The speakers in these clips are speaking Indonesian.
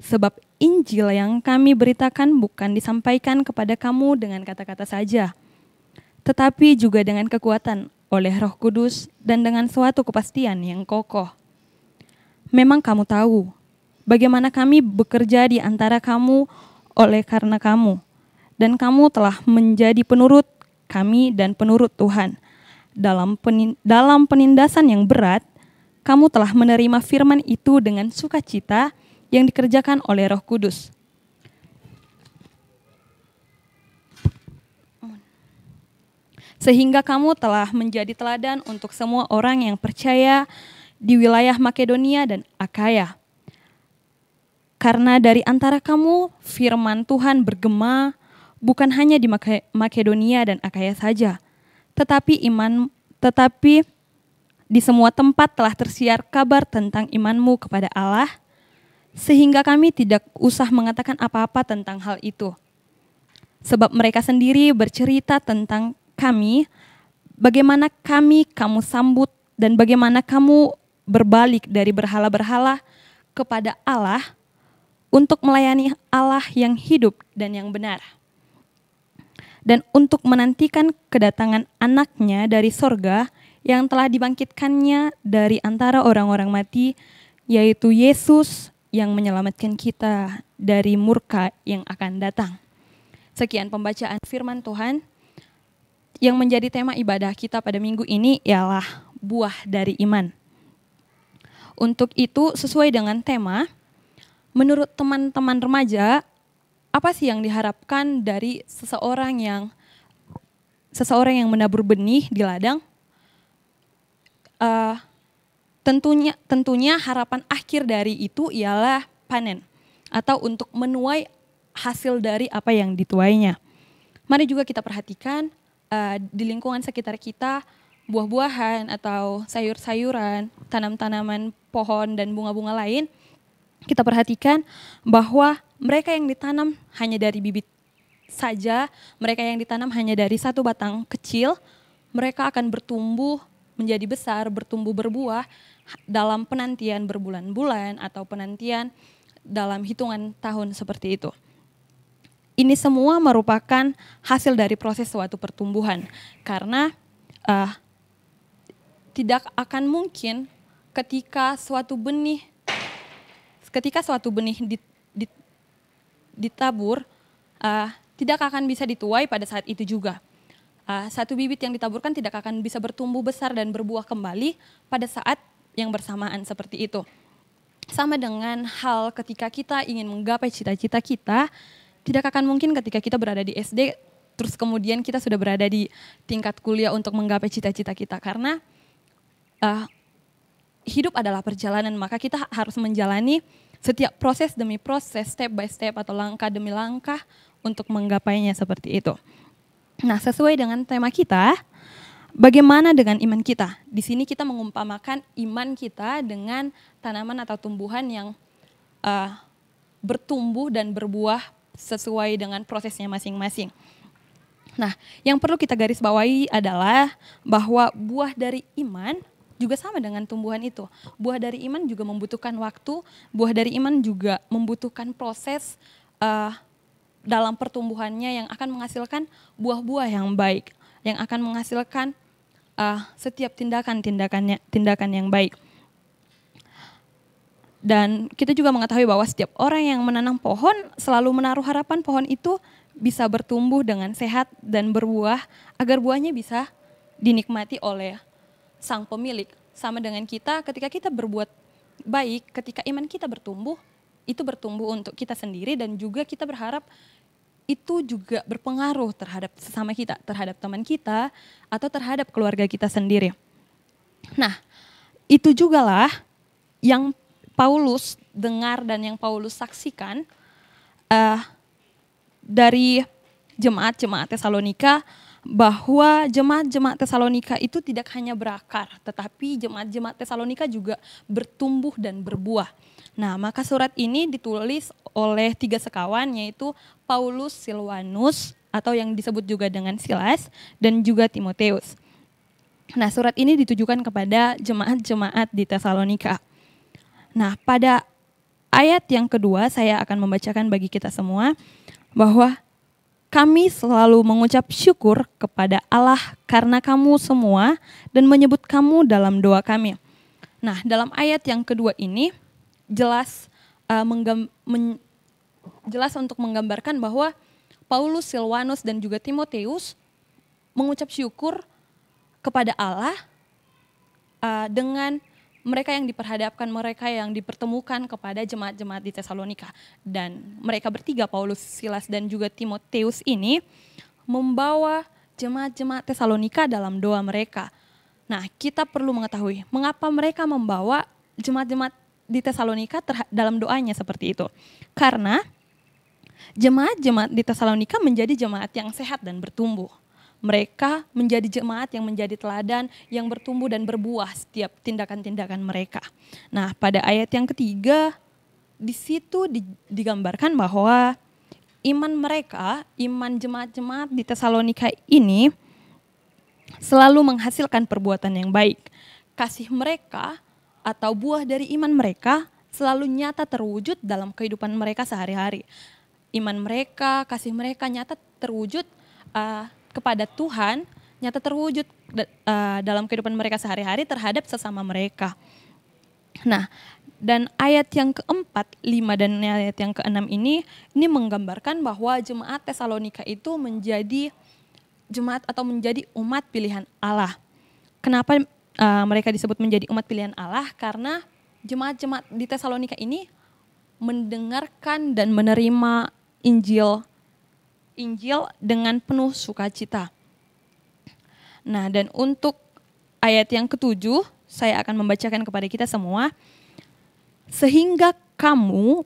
Sebab Injil yang kami beritakan bukan disampaikan kepada kamu dengan kata-kata saja, tetapi juga dengan kekuatan oleh Roh Kudus dan dengan suatu kepastian yang kokoh. Memang kamu tahu bagaimana kami bekerja di antara kamu oleh karena kamu, dan kamu telah menjadi penurut kami dan penurut Tuhan. Dalam penindasan yang berat, kamu telah menerima firman itu dengan sukacita yang dikerjakan oleh Roh Kudus. Sehingga kamu telah menjadi teladan untuk semua orang yang percaya di wilayah Makedonia dan Akaya. Karena dari antara kamu firman Tuhan bergema bukan hanya di Makedonia dan Akaya saja, tetapi di semua tempat telah tersiar kabar tentang imanmu kepada Allah, sehingga kami tidak usah mengatakan apa-apa tentang hal itu. Sebab mereka sendiri bercerita tentang kami, bagaimana kamu sambut dan bagaimana kamu berbalik dari berhala-berhala kepada Allah untuk melayani Allah yang hidup dan yang benar. Dan untuk menantikan kedatangan anaknya dari sorga yang telah dibangkitkannya dari antara orang-orang mati, yaitu Yesus yang menyelamatkan kita dari murka yang akan datang. Sekian pembacaan firman Tuhan. Yang menjadi tema ibadah kita pada minggu ini ialah buah dari iman. Untuk itu, sesuai dengan tema, menurut teman-teman remaja, apa sih yang diharapkan dari seseorang yang menabur benih di ladang? Tentunya harapan akhir dari itu ialah panen atau untuk menuai hasil dari apa yang dituainya. Mari juga kita perhatikan di lingkungan sekitar kita, buah-buahan atau sayur-sayuran, tanam-tanaman pohon dan bunga-bunga lain, kita perhatikan bahwa mereka yang ditanam hanya dari bibit saja, mereka yang ditanam hanya dari satu batang kecil, mereka akan bertumbuh menjadi besar, bertumbuh berbuah dalam penantian berbulan-bulan atau penantian dalam hitungan tahun seperti itu. Ini semua merupakan hasil dari proses suatu pertumbuhan, karena tidak akan mungkin ketika suatu benih ditabur, tidak akan bisa dituai pada saat itu juga. Satu bibit yang ditaburkan tidak akan bisa bertumbuh besar dan berbuah kembali pada saat yang bersamaan seperti itu. Sama dengan hal ketika kita ingin menggapai cita-cita kita, tidak akan mungkin ketika kita berada di SD, terus kemudian kita sudah berada di tingkat kuliah untuk menggapai cita-cita kita. Karena hidup adalah perjalanan, maka kita harus menjalani setiap proses demi proses, step by step atau langkah demi langkah untuk menggapainya seperti itu. Nah, sesuai dengan tema kita, bagaimana dengan iman kita? Di sini kita mengumpamakan iman kita dengan tanaman atau tumbuhan yang bertumbuh dan berbuah sesuai dengan prosesnya masing-masing. Nah, yang perlu kita garis bawahi adalah bahwa buah dari iman juga sama dengan tumbuhan itu. Buah dari iman juga membutuhkan waktu, buah dari iman juga membutuhkan proses dalam pertumbuhannya yang akan menghasilkan buah-buah yang baik, yang akan menghasilkan setiap tindakan yang baik. Dan kita juga mengetahui bahwa setiap orang yang menanam pohon selalu menaruh harapan pohon itu bisa bertumbuh dengan sehat dan berbuah agar buahnya bisa dinikmati oleh sang pemilik. Sama dengan kita, ketika kita berbuat baik, ketika iman kita bertumbuh, itu bertumbuh untuk kita sendiri dan juga kita berharap itu juga berpengaruh terhadap sesama kita, terhadap teman kita, atau terhadap keluarga kita sendiri. Nah, itu jugalah yang Paulus dengar dan yang Paulus saksikan dari jemaat-jemaat Tesalonika, bahwa jemaat-jemaat Tesalonika itu tidak hanya berakar, tetapi jemaat-jemaat Tesalonika juga bertumbuh dan berbuah. Nah, maka surat ini ditulis oleh 3 sekawan, yaitu Paulus, Silwanus, atau yang disebut juga dengan Silas, dan juga Timoteus. Nah, surat ini ditujukan kepada jemaat-jemaat di Tesalonika. Nah, pada ayat yang kedua saya akan membacakan bagi kita semua bahwa kami selalu mengucap syukur kepada Allah karena kamu semua dan menyebut kamu dalam doa kami. Nah, dalam ayat yang kedua ini jelas jelas untuk menggambarkan bahwa Paulus, Silwanus, dan juga Timotius mengucap syukur kepada Allah dengan mereka yang diperhadapkan, mereka yang dipertemukan kepada jemaat-jemaat di Tesalonika. Dan mereka bertiga, Paulus, Silas, dan juga Timotius ini membawa jemaat-jemaat Tesalonika dalam doa mereka. Nah, kita perlu mengetahui mengapa mereka membawa jemaat-jemaat di Tesalonika dalam doanya seperti itu. Karena jemaat-jemaat di Tesalonika menjadi jemaat yang sehat dan bertumbuh. Mereka menjadi jemaat yang menjadi teladan, yang bertumbuh dan berbuah setiap tindakan-tindakan mereka. Nah, pada ayat yang ketiga, di situ digambarkan bahwa iman mereka, iman jemaat-jemaat di Tesalonika ini selalu menghasilkan perbuatan yang baik. Kasih mereka atau buah dari iman mereka selalu nyata terwujud dalam kehidupan mereka sehari-hari. Iman mereka, kasih mereka nyata terwujud kepada Tuhan, nyata terwujud dalam kehidupan mereka sehari-hari terhadap sesama mereka. Nah, dan ayat yang keempat, 5 dan ayat yang keenam ini menggambarkan bahwa jemaat Tesalonika itu menjadi jemaat atau menjadi umat pilihan Allah. Kenapa mereka disebut menjadi umat pilihan Allah? Karena jemaat-jemaat di Tesalonika ini mendengarkan dan menerima Injil dengan penuh sukacita. Nah, dan untuk ayat yang ketujuh, saya akan membacakan kepada kita semua. Sehingga kamu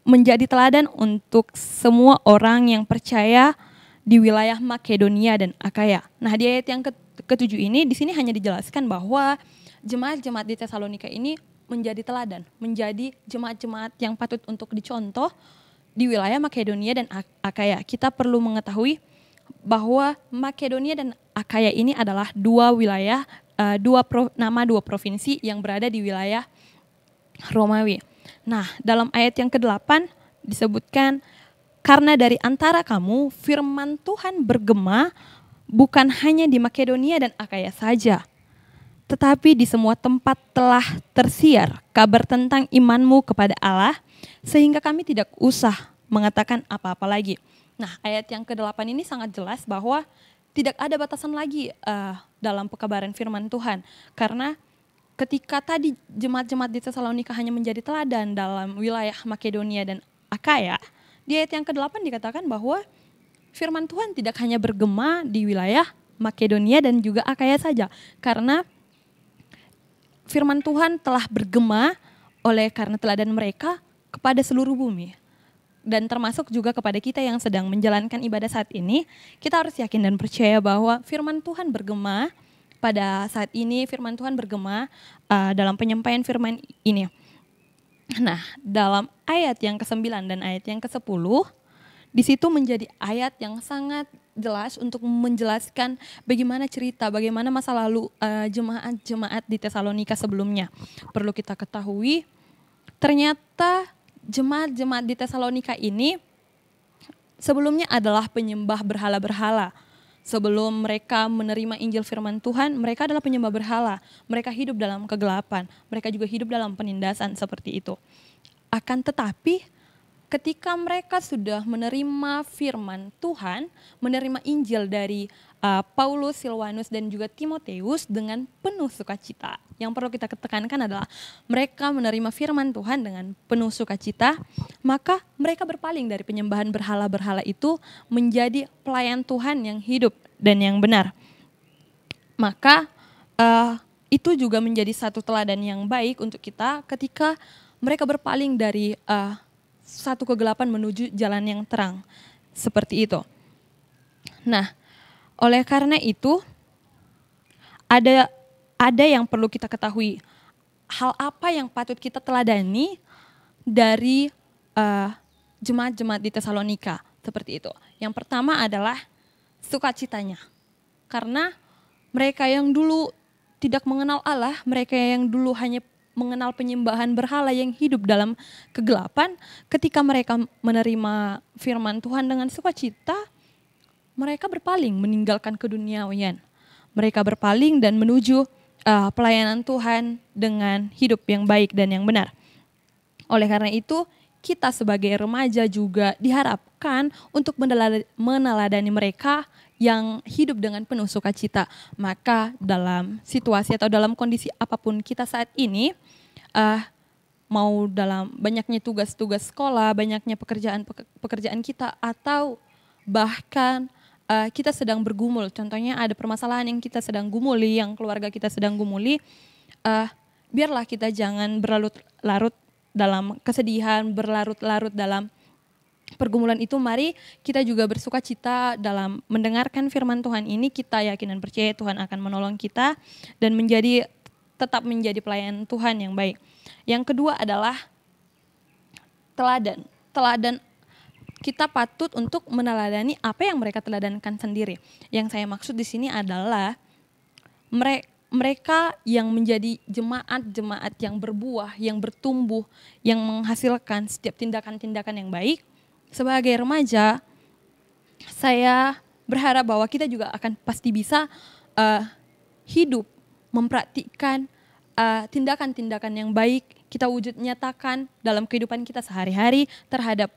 menjadi teladan untuk semua orang yang percaya di wilayah Makedonia dan Akaya. Nah, di ayat yang ketujuh ini, di sini hanya dijelaskan bahwa jemaat-jemaat di Tesalonika ini menjadi teladan, menjadi jemaat-jemaat yang patut untuk dicontoh di wilayah Makedonia dan Akaya. Kita perlu mengetahui bahwa Makedonia dan Akaya ini adalah dua wilayah, dua provinsi yang berada di wilayah Romawi. Nah, dalam ayat yang ke-8 disebutkan, karena dari antara kamu firman Tuhan bergema bukan hanya di Makedonia dan Akaya saja, tetapi di semua tempat telah tersiar kabar tentang imanmu kepada Allah, sehingga kami tidak usah mengatakan apa-apa lagi. Nah, ayat yang ke-8 ini sangat jelas bahwa tidak ada batasan lagi dalam pekabaran firman Tuhan. Karena ketika tadi jemaat-jemaat di Tesalonika hanya menjadi teladan dalam wilayah Makedonia dan Akaya, di ayat yang ke-8 dikatakan bahwa firman Tuhan tidak hanya bergema di wilayah Makedonia dan juga Akaya saja. Karena firman Tuhan telah bergema oleh karena teladan mereka kepada seluruh bumi. Dan termasuk juga kepada kita yang sedang menjalankan ibadah saat ini, kita harus yakin dan percaya bahwa firman Tuhan bergema pada saat ini, firman Tuhan bergema dalam penyampaian firman ini. Nah, dalam ayat yang ke-9 dan ayat yang ke-10, di situ menjadi ayat yang sangat jelas untuk menjelaskan bagaimana cerita, bagaimana masa lalu jemaat-jemaat di Tesalonika sebelumnya. Perlu kita ketahui, ternyata jemaat-jemaat di Tesalonika ini sebelumnya adalah penyembah berhala-berhala. Sebelum mereka menerima Injil firman Tuhan, mereka adalah penyembah berhala. Mereka hidup dalam kegelapan, mereka juga hidup dalam penindasan seperti itu. Akan tetapi ketika mereka sudah menerima firman Tuhan, menerima Injil dari Paulus, Silwanus, dan juga Timotius dengan penuh sukacita. Yang perlu kita tekankan adalah mereka menerima firman Tuhan dengan penuh sukacita, maka mereka berpaling dari penyembahan berhala-berhala itu menjadi pelayan Tuhan yang hidup dan yang benar. Maka itu juga menjadi satu teladan yang baik untuk kita ketika mereka berpaling dari satu kegelapan menuju jalan yang terang. Seperti itu. Nah, oleh karena itu ada yang perlu kita ketahui. Hal apa yang patut kita teladani dari jemaat-jemaat di Tesalonika seperti itu. Yang pertama adalah sukacitanya. Karena mereka yang dulu tidak mengenal Allah, mereka yang dulu hanya mengenal penyembahan berhala yang hidup dalam kegelapan, ketika mereka menerima firman Tuhan dengan sukacita, mereka berpaling meninggalkan keduniawian. Mereka berpaling dan menuju pelayanan Tuhan dengan hidup yang baik dan yang benar. Oleh karena itu, kita sebagai remaja juga diharapkan untuk meneladani mereka yang hidup dengan penuh sukacita. Maka dalam situasi atau dalam kondisi apapun kita saat ini, mau dalam banyaknya tugas-tugas sekolah, banyaknya pekerjaan kita, atau bahkan kita sedang bergumul. Contohnya ada permasalahan yang kita sedang gumuli, yang keluarga kita sedang gumuli, biarlah kita jangan berlarut-larut dalam kesedihan, berlarut-larut dalam pergumulan itu. Mari kita juga bersuka cita dalam mendengarkan firman Tuhan ini. Kita yakin dan percaya Tuhan akan menolong kita dan tetap menjadi pelayan Tuhan yang baik. Yang kedua adalah teladan. Teladan, kita patut untuk meneladani apa yang mereka teladankan sendiri. Yang saya maksud di sini adalah mereka yang menjadi jemaat-jemaat yang berbuah, yang bertumbuh, yang menghasilkan setiap tindakan-tindakan yang baik. Sebagai remaja, saya berharap bahwa kita juga akan pasti bisa hidup, mempraktikkan tindakan-tindakan yang baik, kita wujud nyatakan dalam kehidupan kita sehari-hari terhadap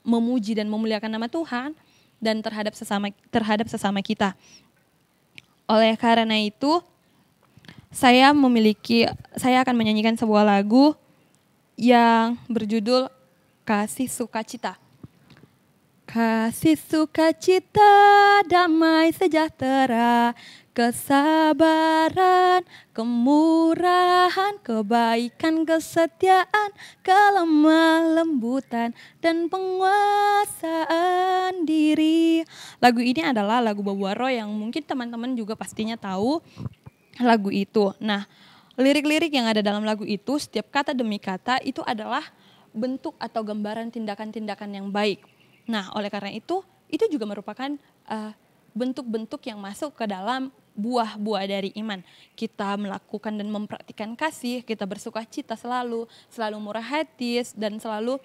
memuji dan memuliakan nama Tuhan dan terhadap sesama kita. Oleh karena itu, saya akan menyanyikan sebuah lagu yang berjudul Kasih Sukacita. Kasih sukacita, damai sejahtera, kesabaran, kemurahan, kebaikan, kesetiaan, kelemah lembutan, dan penguasaan diri. Lagu ini adalah lagu Babuaro yang mungkin teman-teman juga pastinya tahu lagu itu. Nah, lirik-lirik yang ada dalam lagu itu, setiap kata demi kata itu adalah bentuk atau gambaran tindakan-tindakan yang baik. Nah, oleh karena itu juga merupakan bentuk-bentuk yang masuk ke dalam buah-buah dari iman. Kita melakukan dan mempraktikkan kasih, kita bersuka cita selalu murah hati, dan selalu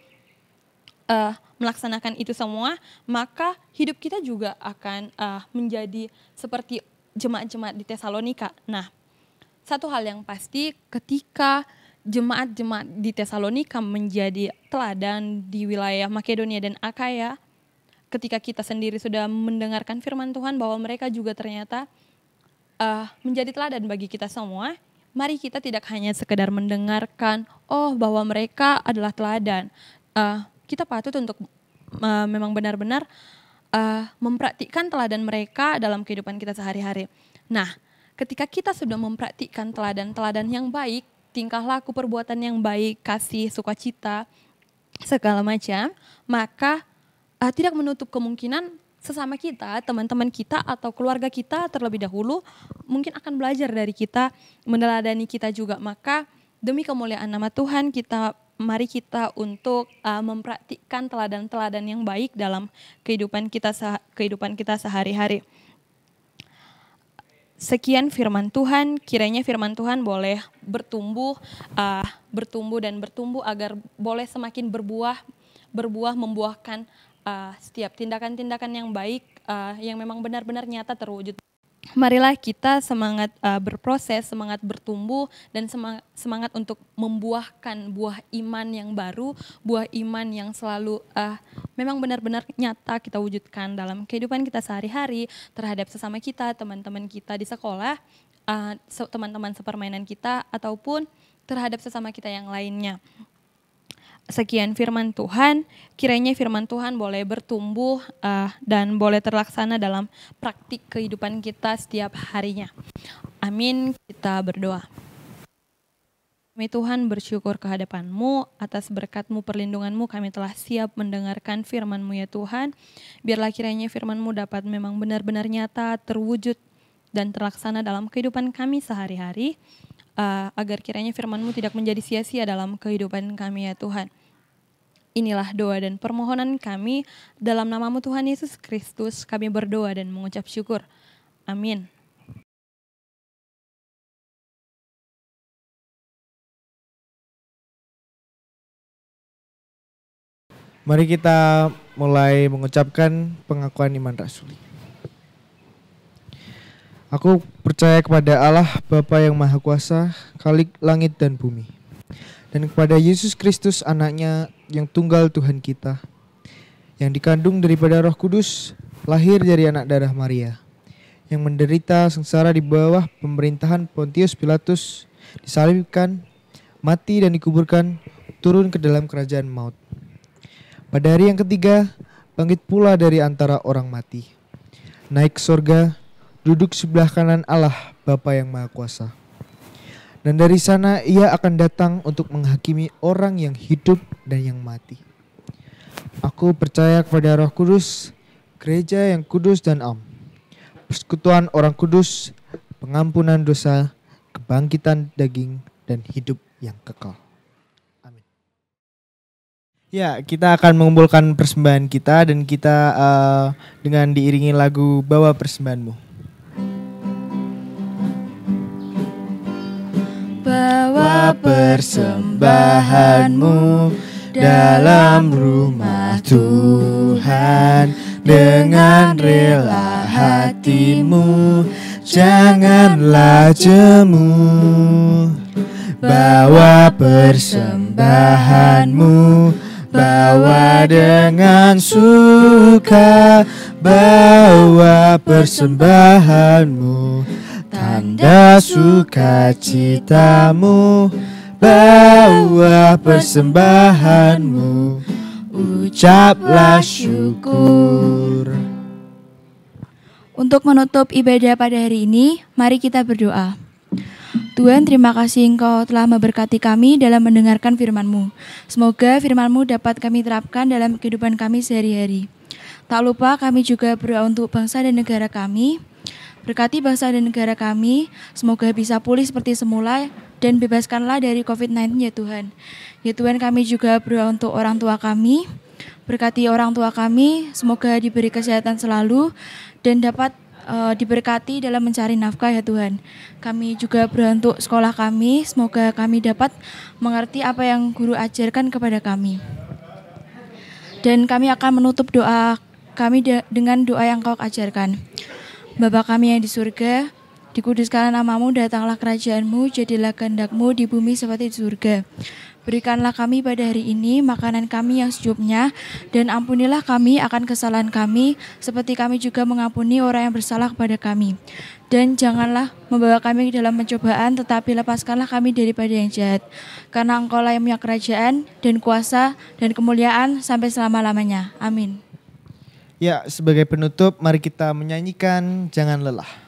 melaksanakan itu semua, maka hidup kita juga akan menjadi seperti jemaat-jemaat di Tesalonika. Nah, satu hal yang pasti ketika jemaat-jemaat di Tesalonika menjadi teladan di wilayah Makedonia dan Akaya, ketika kita sendiri sudah mendengarkan firman Tuhan bahwa mereka juga ternyata menjadi teladan bagi kita semua, mari kita tidak hanya sekedar mendengarkan, bahwa mereka adalah teladan. Kita patut untuk memang benar-benar mempraktikkan teladan mereka dalam kehidupan kita sehari-hari. Nah, ketika kita sudah mempraktikkan teladan-teladan yang baik, tingkah laku perbuatan yang baik, kasih, sukacita, segala macam, maka tidak menutup kemungkinan sesama kita, teman-teman kita atau keluarga kita terlebih dahulu mungkin akan belajar dari kita, meneladani kita juga. Maka demi kemuliaan nama Tuhan, mari kita untuk mempraktikkan teladan-teladan yang baik dalam kehidupan kita sehari-hari. Sekian firman Tuhan, kiranya firman Tuhan boleh bertumbuh dan bertumbuh agar boleh semakin berbuah membuahkan setiap tindakan-tindakan yang baik yang memang benar-benar nyata terwujud. Marilah kita semangat berproses, semangat bertumbuh, dan semangat untuk membuahkan buah iman yang baru, buah iman yang selalu memang benar-benar nyata kita wujudkan dalam kehidupan kita sehari-hari terhadap sesama kita, teman-teman kita di sekolah, teman-teman sepermainan kita, ataupun terhadap sesama kita yang lainnya. Sekian firman Tuhan, kiranya firman Tuhan boleh bertumbuh dan boleh terlaksana dalam praktik kehidupan kita setiap harinya. Amin, kita berdoa. Kami Tuhan bersyukur kehadapan-Mu, atas berkat-Mu, perlindungan-Mu kami telah siap mendengarkan firman-Mu ya Tuhan. Biarlah kiranya firman-Mu dapat memang benar-benar nyata, terwujud dan terlaksana dalam kehidupan kami sehari-hari. Agar kiranya firman-Mu tidak menjadi sia-sia dalam kehidupan kami ya Tuhan. Inilah doa dan permohonan kami, dalam nama-Mu Tuhan Yesus Kristus kami berdoa dan mengucap syukur. Amin. Mari kita mulai mengucapkan pengakuan iman rasuli. Aku percaya kepada Allah Bapa yang Maha Kuasa, Khalik langit dan bumi, dan kepada Yesus Kristus anaknya yang tunggal Tuhan kita, yang dikandung daripada Roh Kudus, lahir dari anak darah Maria, yang menderita sengsara di bawah pemerintahan Pontius Pilatus, disalibkan, mati dan dikuburkan, turun ke dalam kerajaan maut. Pada hari yang ketiga, bangkit pula dari antara orang mati, naik ke surga, duduk sebelah kanan Allah Bapa yang Maha Kuasa. Dan dari sana ia akan datang untuk menghakimi orang yang hidup dan yang mati. Aku percaya kepada Roh Kudus, gereja yang kudus dan am, persekutuan orang kudus, pengampunan dosa, kebangkitan daging, dan hidup yang kekal. Amin. Ya, kita akan mengumpulkan persembahan kita dan kita dengan diiringi lagu Bawa Persembahanmu. Bawa persembahanmu dalam rumah Tuhan dengan rela hatimu, janganlah jemu. Bawa persembahanmu, bawa dengan suka, bawa persembahanmu, tanda sukacitamu, bawa persembahanmu, ucaplah syukur. Untuk menutup ibadah pada hari ini, mari kita berdoa. Tuhan, terima kasih Engkau telah memberkati kami dalam mendengarkan firman-Mu. Semoga firman-Mu dapat kami terapkan dalam kehidupan kami sehari-hari. Tak lupa kami juga berdoa untuk bangsa dan negara kami. Berkati bangsa dan negara kami, semoga bisa pulih seperti semula dan bebaskanlah dari COVID-19 ya Tuhan. Ya Tuhan, kami juga berdoa untuk orang tua kami. Berkati orang tua kami, semoga diberi kesehatan selalu dan dapat diberkati dalam mencari nafkah ya Tuhan. Kami juga berdoa untuk sekolah kami, semoga kami dapat mengerti apa yang guru ajarkan kepada kami. Dan kami akan menutup doa kami dengan doa yang Kau ajarkan. Bapa kami yang di surga, dikuduskanlah namamu, datanglah kerajaanmu, jadilah kehendak-Mu di bumi seperti di surga. Berikanlah kami pada hari ini makanan kami yang secukupnya, dan ampunilah kami akan kesalahan kami, seperti kami juga mengampuni orang yang bersalah kepada kami. Dan janganlah membawa kami ke dalam pencobaan, tetapi lepaskanlah kami daripada yang jahat. Karena Engkau lah yang punya kerajaan, dan kuasa, dan kemuliaan sampai selama-lamanya. Amin. Ya, sebagai penutup, mari kita menyanyikan Jangan Lelah.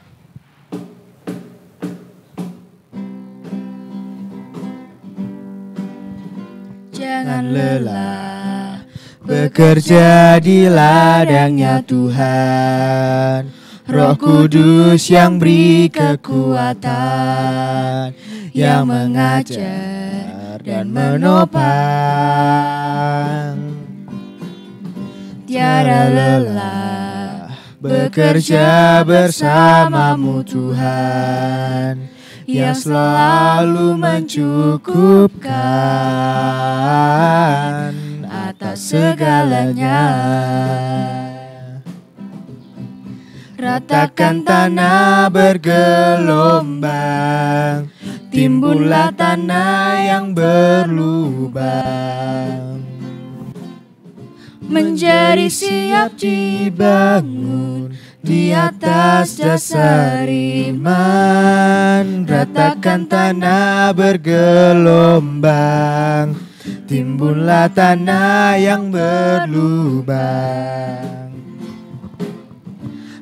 Jangan lelah bekerja di ladangnya Tuhan, Roh Kudus yang beri kekuatan, yang mengajar dan menopang. Tiada lelah bekerja bersamamu Tuhan, yang selalu mencukupkan atas segalanya. Ratakan tanah bergelombang, timbullah tanah yang berlubang, menjadi siap dibangun di atas dasar iman. Ratakan tanah bergelombang, timbunlah tanah yang berlubang,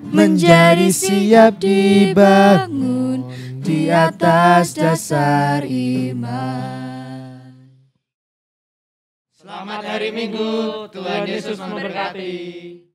menjadi siap dibangun di atas dasar iman. Selamat hari Minggu, Tuhan Yesus memberkati.